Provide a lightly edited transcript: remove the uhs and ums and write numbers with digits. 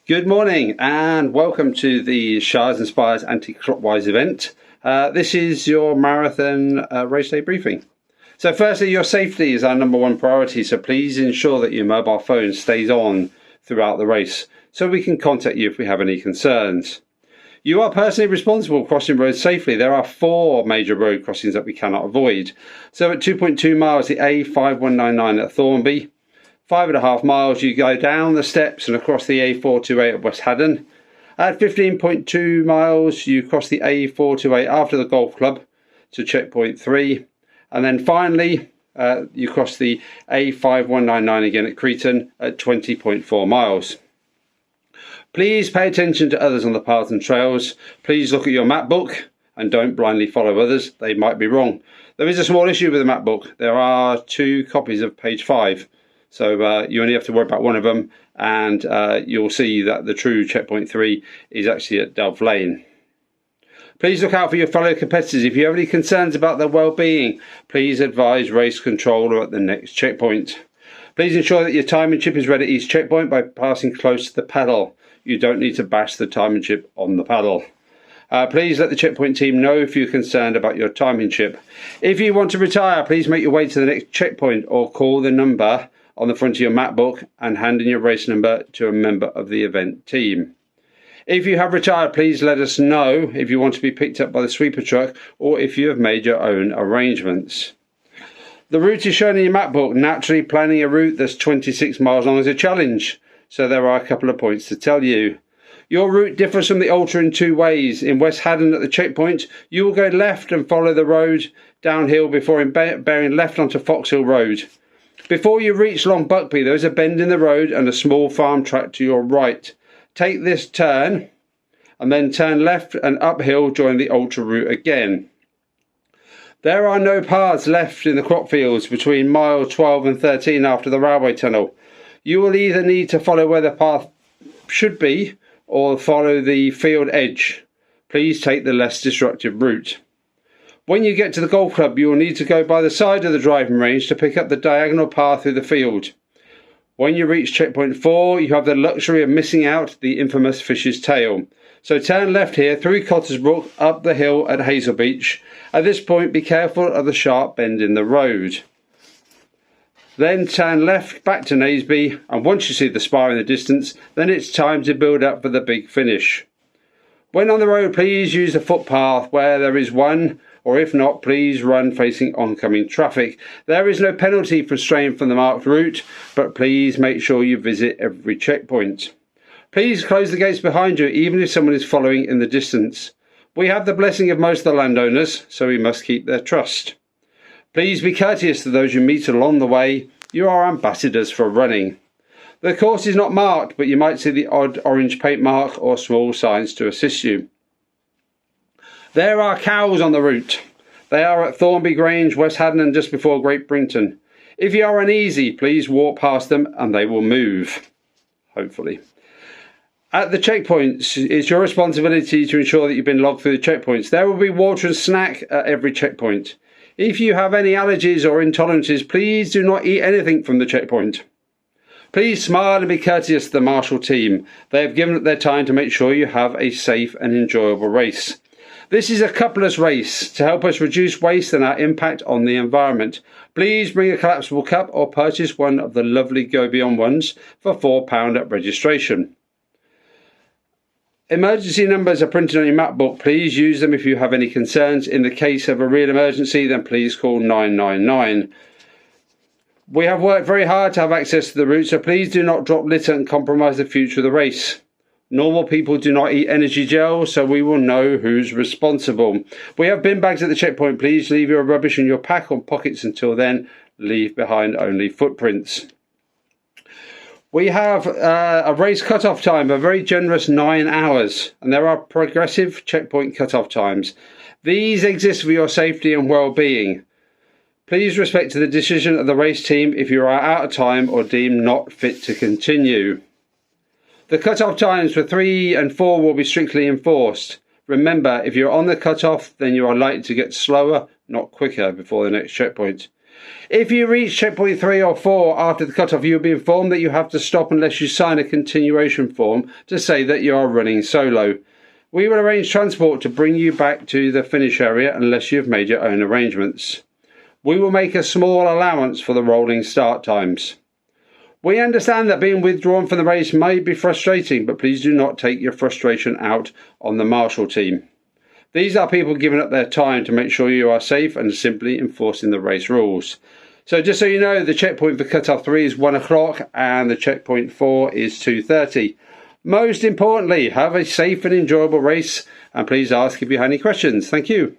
Good morning and welcome to the Shires and Spires Anti-clockwise event. This is your marathon race day briefing. So firstly, your safety is our number one priority, so please ensure that your mobile phone stays on throughout the race so we can contact you if we have any concerns. You are personally responsible crossing roads safely. There are 4 major road crossings that we cannot avoid. So at 2.2 miles, the A5199 at Thornby. 5.5 miles, you go down the steps and across the A428 at West Haddon. At 15.2 miles, you cross the A428 after the golf club to checkpoint 3. And then finally, you cross the A5199 again at Cretan at 20.4 miles. Please pay attention to others on the paths and trails. Please look at your map book and don't blindly follow others. They might be wrong. There is a small issue with the map book. There are 2 copies of page 5. So you only have to worry about one of them, and you'll see that the true checkpoint 3 is actually at Dove Lane. Please look out for your fellow competitors. If you have any concerns about their well-being, please advise race controller at the next checkpoint. Please ensure that your timing chip is ready at each checkpoint by passing close to the paddle. You don't need to bash the timing chip on the paddle. Please let the checkpoint team know if you're concerned about your timing chip. If you want to retire, please make your way to the next checkpoint or call the number on the front of your map book and hand in your race number to a member of the event team. If you have retired, please let us know if you want to be picked up by the sweeper truck or if you have made your own arrangements. The route is shown in your map book. Naturally, planning a route that's 26 miles long is a challenge, so there are a couple of points to tell you. Your route differs from the Ultra in 2 ways. In West Haddon at the checkpoint, you will go left and follow the road downhill before bearing left onto Foxhill Road. Before you reach Long Buckby, there is a bend in the road and a small farm track to your right. Take this turn and then turn left and uphill, join the Ultra route again. There are no paths left in the crop fields between mile 12 and 13 after the railway tunnel. You will either need to follow where the path should be or follow the field edge. Please take the less disruptive route. When you get to the golf club, you will need to go by the side of the driving range to pick up the diagonal path through the field. When you reach checkpoint 4, you have the luxury of missing out the infamous Fish's Tail. So turn left here through Cottersbrook up the hill at Hazel Beach. At this point, be careful of the sharp bend in the road. Then turn left back to Naseby, and once you see the spire in the distance, then it's time to build up for the big finish. When on the road, please use the footpath where there is one, or if not, please run facing oncoming traffic. There is no penalty for straying from the marked route, but please make sure you visit every checkpoint. Please close the gates behind you, even if someone is following in the distance. We have the blessing of most of the landowners, so we must keep their trust. Please be courteous to those you meet along the way. You are ambassadors for running. The course is not marked, but you might see the odd orange paint mark or small signs to assist you. There are cows on the route. They are at Thornby Grange, West Haddon and just before Great Brinton. If you are uneasy, please walk past them and they will move, hopefully. At the checkpoints, it's your responsibility to ensure that you've been logged through the checkpoints. There will be water and snack at every checkpoint. If you have any allergies or intolerances, please do not eat anything from the checkpoint. Please smile and be courteous to the marshal team. They have given up their time to make sure you have a safe and enjoyable race. This is a cupless race to help us reduce waste and our impact on the environment. Please bring a collapsible cup or purchase one of the lovely Go Beyond ones for £4 at registration. Emergency numbers are printed on your map book. Please use them if you have any concerns. In the case of a real emergency, then please call 999. We have worked very hard to have access to the route, so please do not drop litter and compromise the future of the race. Normal people do not eat energy gel, so we will know who's responsible. We have bin bags at the checkpoint. Please leave your rubbish in your pack or pockets until then. Leave behind only footprints. We have a race cut-off time, a very generous 9 hours, and there are progressive checkpoint cut-off times. These exist for your safety and well-being. Please respect the decision of the race team if you are out of time or deemed not fit to continue. The cut-off times for 3 and 4 will be strictly enforced. Remember, if you're on the cut-off, then you are likely to get slower, not quicker, before the next checkpoint. If you reach checkpoint 3 or 4 after the cutoff, you'll be informed that you have to stop unless you sign a continuation form to say that you are running solo. We will arrange transport to bring you back to the finish area unless you have made your own arrangements. We will make a small allowance for the rolling start times. We understand that being withdrawn from the race may be frustrating, but please do not take your frustration out on the marshal team. These are people giving up their time to make sure you are safe and simply enforcing the race rules. So just so you know, the checkpoint for cut-off 3 is 1 o'clock and the checkpoint 4 is 2:30. Most importantly, have a safe and enjoyable race, and please ask if you have any questions. Thank you.